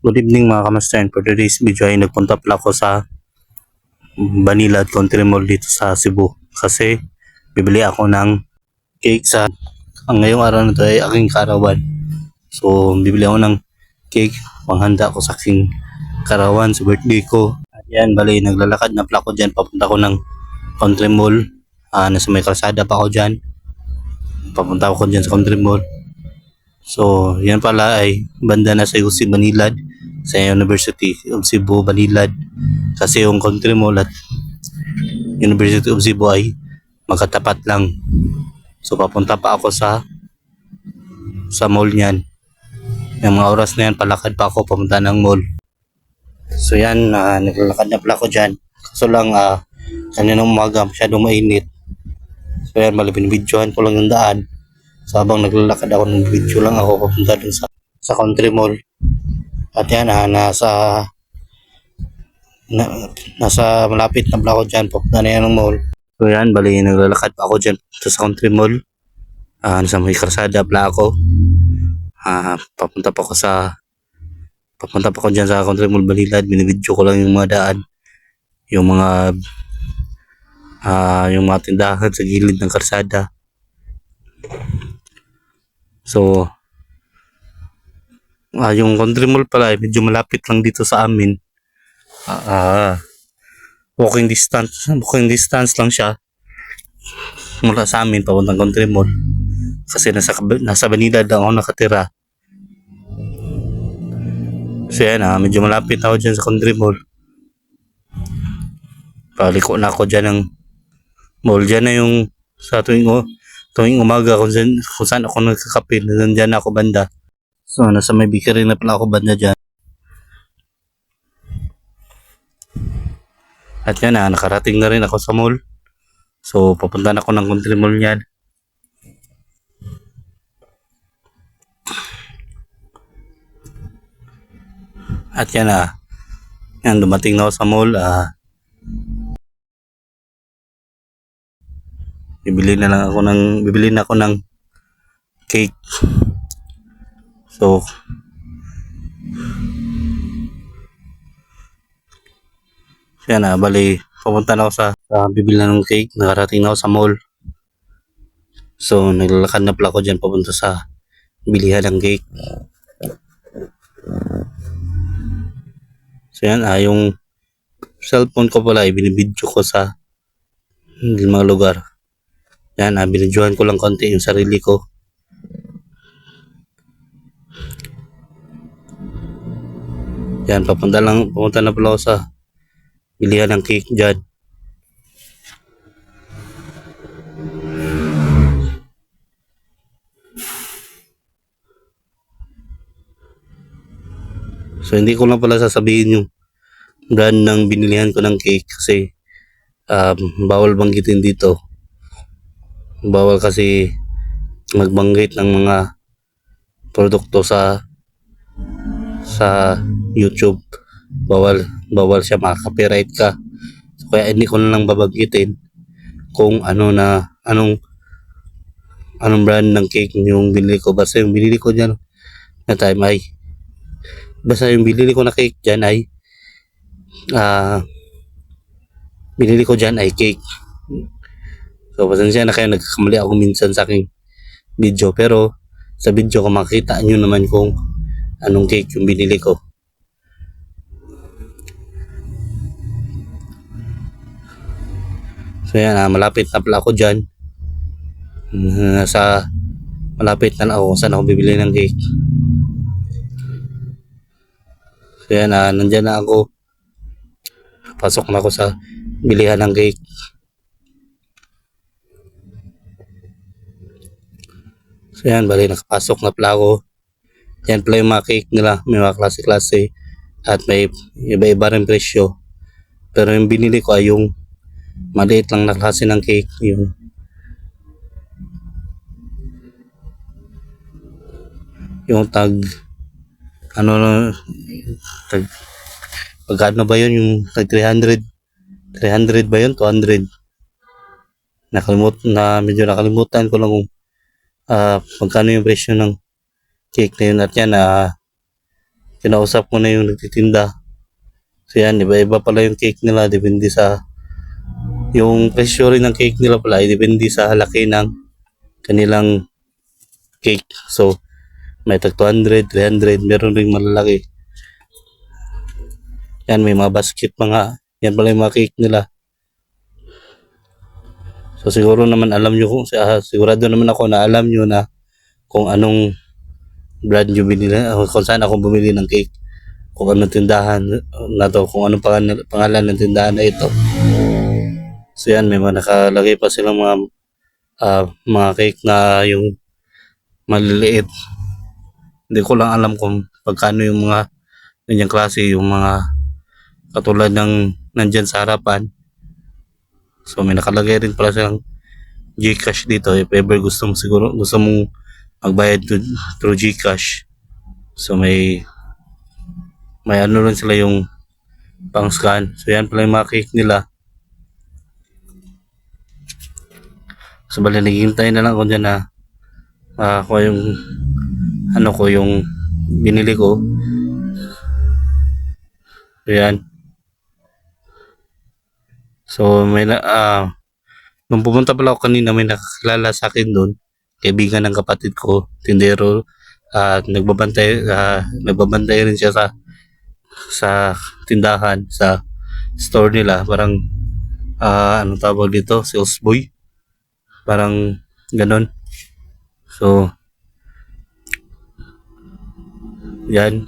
Good evening mga kamaster, and for today's video ay nagpunta pala ako sa Vanilla at Country Mall dito sa Cebu kasi bibili ako ng cake sa ngayong araw na ito ay aking karawan. So bibili ako ng cake panghanda ko sa aking karawan sa birthday ko. At yan, bali naglalakad na pala ako dyan, papunta ko ng Country Mall. Nasa may kalsada pa ako dyan, papunta ako dyan sa Country Mall. So, yan pala ay banda na sa UC Banilad, sa University of Cebu, Banilad. Kasi yung Country Mall at University of Cebu ay magkatapat lang. So, papunta pa ako sa mall niyan. Yung mga oras na yan, palakad pa ako papunta ng mall. So, yan, naglalakad na pala ako dyan. Kaso lang, kaninang umaga, masyadong mainit. So, yan, binibidyohan ko lang yung daan. So habang naglalakad ako ng video lang ako papunta dun sa Country Mall. At yan, nasa malapit na pala ako dyan, papunta na yan ng mall. So yan, bali naglalakad pa ako dyan sa Country Mall. Nasa may karsada pala ako. Papunta pa ako dyan sa Country Mall Banilad. Binibidyo ko lang yung mga daan, yung mga tindahan sa gilid ng karsada. So, yung Country Mall pala ay medyo malapit lang dito sa amin. Walking distance lang siya mula sa amin papuntang Country Mall. Kasi nasa Banilad lang ako nakatira. So yan, medyo malapit ako dyan sa Country Mall. Paliko na ako dyan ng mall. Dyan na yung sa tuwing umaga kung saan ako nagkakape, nandiyan ako banda. So nasa may bakery na pala ako banda dyan. At yan, nakarating na rin ako sa mall. So papunta na ako ng Country Mall niyan. At yan, yan, dumating na ako sa mall. Bibili na ako ng cake. So yan, bali papunta na ako sa bibili na ng cake. Nakarating na ako sa mall. So naglalakad na pala ako dyan papunta sa bilihan ng cake. So yan, yung cellphone ko pala ibinibidyo ko sa mga lugar. Yan, binidyohan ko lang konti yung sarili ko. Yan, papunta na pala ako sa bilihan ng cake dyan. So hindi ko lang pala sasabihin yung brand ng binilihan ko ng cake kasi bawal banggitin dito. Bawal kasi magbanggit ng mga produkto sa YouTube. Bawal siya, maka-copyright ka. So, kaya hindi ko na lang babanggitin kung anong brand ng cake yung binili ko. Basta yung binili ko dyan na time ay binili ko dyan ay cake. So pasensya na kayo, nagkakamali ako minsan sa aking video, pero sa video ko makita nyo naman kung anong cake yung binili ko. So yan, malapit na pala ako dyan. Malapit na lang ako kung saan ako bibili ng cake. So yan, nandyan na ako. Pasok na ako sa bilihan ng cake. So yan, bali nakapasok na pala ako. Yan pala yung mga cake nila, may mga klase-klase at may iba-iba rin presyo. Pero yung binili ko ay yung maliit lang na klase ng cake, yung pagkano ba yun, yung tag 300 ba yun, 200. Medyo nakalimutan ko lang kung magkano yung presyo ng cake na yun. At yan, kinausap ko na yung nagtitinda. So yan, iba-iba pala yung cake nila, depende sa yung presyo rin ng cake nila pala, ay depende sa laki ng kanilang cake. So may tag 200, 300, meron ring malalaki. Yan, may mga basket mga, yan pala yung mga cake nila. So siguro naman alam nyo kung, sigurado naman ako na alam nyo na kung anong brand nyo binili, kung saan ako bumili ng cake, kung anong tindahan na to, kung anong pangalan ng tindahan na ito. So yan, may mga nakalagay pa silang mga cake na yung maliliit. Hindi ko lang alam kung pagkano yung mga ganyang klase, yung mga katulad ng nandyan sa harapan. So may nakalagay rin pala silang GCash dito, if ever gusto mong magbayad through GCash. So may ano rin sila yung pang scan. So yan pala yung mga cake nila. So bali naghihintay na lang ako dyan na kung yung ano ko yung binili ko. So yan. So may nung pumunta pala ako kanina, may nakakilala sa akin doon, kaibigan ng kapatid ko, tindero, at nagbabantay rin siya sa tindahan, sa store nila, parang ano tawag dito, sales boy, parang ganon. So yan,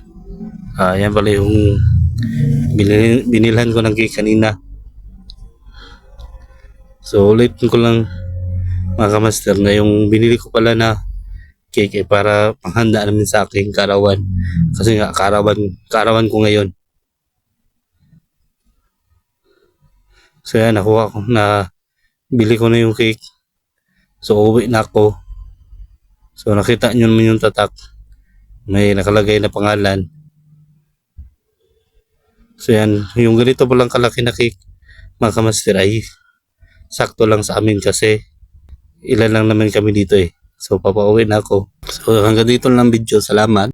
yan pala yung binilhan ko ng cake kanina. So ulit ko lang mga kamaster na yung binili ko pala na cake para panghanda namin sa aking karawan. Kasi nga karawan ko ngayon. So yan, nakuha ko na bili ko na yung cake. So uwi na ako. So nakita nyo naman yung tatak. May nakalagay na pangalan. So yan, yung ganito palang kalaki na cake mga kamaster ay sakto lang sa amin kasi ilan lang naman kami dito eh. So papauwi na ako. So hanggang dito lang video. Salamat.